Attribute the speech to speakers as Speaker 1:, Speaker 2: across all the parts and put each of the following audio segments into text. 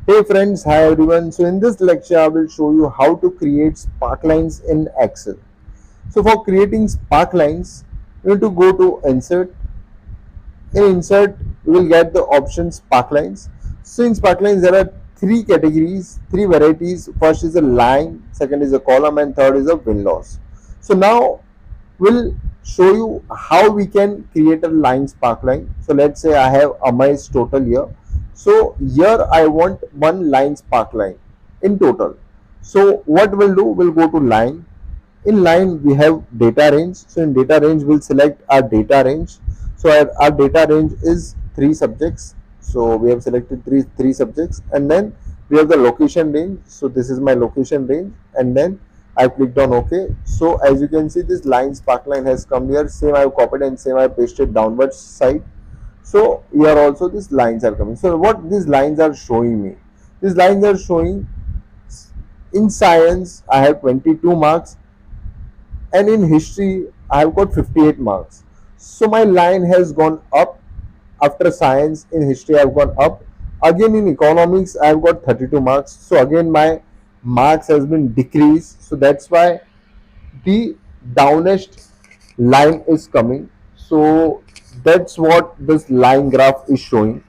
Speaker 1: Hey friends, hi everyone. So in this lecture, I will show you how to create sparklines in Excel. So for creating sparklines, you need to go to Insert. In Insert, you will get the option Sparklines. So in Sparklines, there are three categories, three varieties. First is a line, second is a column, and third is a win loss. So now we'll show you how we can create a line sparkline. So let's say I have Amay's total here. So here I want one line sparkline in total. So what we'll do, we'll go to line. In line we have data range. So in data range we'll select our data range. So our data range is three subjects. So we have selected three subjects, and then we have the location range. So this is my location range, and then I clicked on OK. So as you can see, this line sparkline has come here. Same I have copied and same I have pasted downwards side. So here also these lines are coming. So what these lines are showing me? These lines are showing in science I have 22 marks, and in history I have got 58 marks. So my line has gone up. After science, in history I have gone up. Again in economics I have got 32 marks. So again my marks has been decreased. So that's why the downest line is coming. So that's what this line graph is showing.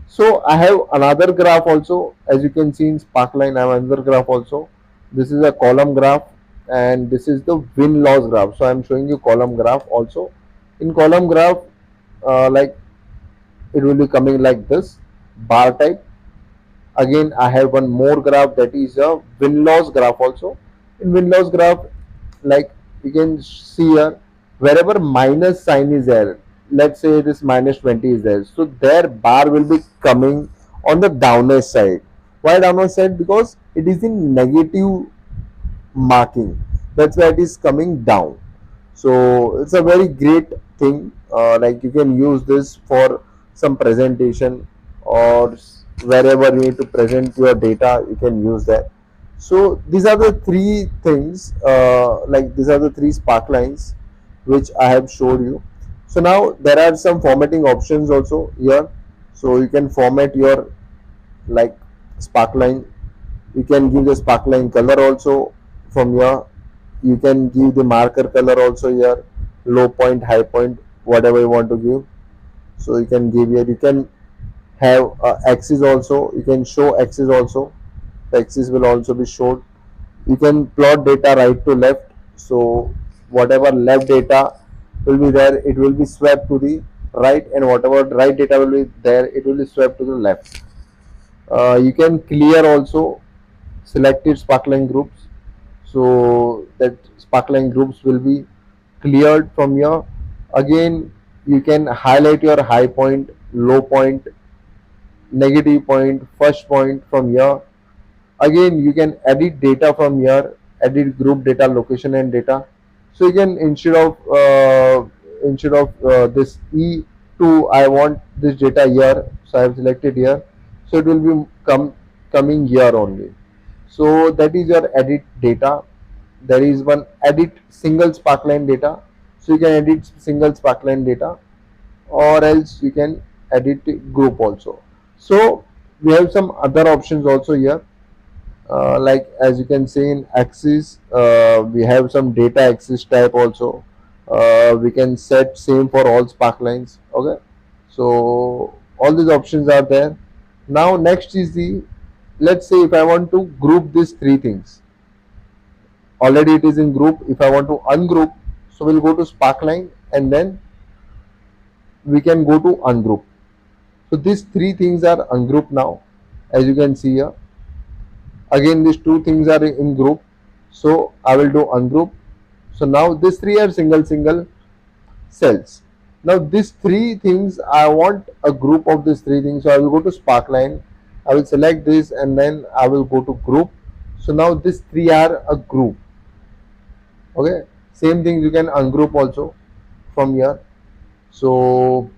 Speaker 1: So I have another graph also. As you can see in Sparkline, I have another graph also. This is a column graph, and this is the win loss graph. So I'm showing you column graph also. In column graph, like it will be coming like this bar type. Again I have one more graph, that is a win loss graph also. In win loss graph, like you can see here, wherever minus sign is there, let's say this minus 20 is there, so their bar will be coming on the downward side. Why downward side? Because it is in negative marking, that's why it is coming down. So it's a very great thing. Like you can use this for some presentation, or wherever you need to present your data, you can use that. So these are the three things, like these are the three sparklines which I have showed you. So now there are some formatting options also here. So you can format your like sparkline. You can give the sparkline color also from here. You can give the marker color also here, low point, high point, whatever you want to give. So you can give here. You can have axis also. You can show axis also. The axis will also be shown. You can plot data right to left. So whatever left data will be there, it will be swept to the right, and whatever right data will be there, it will be swept to the left. You can clear also selected sparkline groups, so that sparkline groups will be cleared from here. Again you can highlight your high point, low point, negative point, first point from here. Again you can edit data from here, edit group data, location and data. So you can, instead of this E2, I want this data here, so I have selected here, so it will be coming here only. So that is your edit data. There is one edit single sparkline data, so you can edit single sparkline data, or else you can edit group also. So we have some other options also here, like as you can see in axis, we have some data axis type also. We can set same for all sparklines. Okay, so all these options are there. Now next is the, let's say if I want to group these three things, already it is in group. If I want to ungroup, so we'll go to sparkline, and then we can go to ungroup. So these three things are ungrouped now, as you can see here. Again these two things are in group, so I will do ungroup. So now these three are single cells. Now these three things, I want a group of these three things, so I will go to sparkline, I will select this, and then I will go to group. So now these three are a group. Okay, same thing you can ungroup also from here. So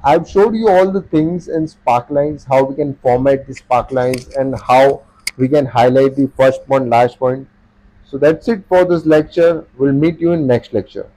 Speaker 1: I've showed you all the things in Sparklines, how we can format the Sparklines and how we can highlight the first point, last point. So that's it for this lecture. We'll meet you in next lecture.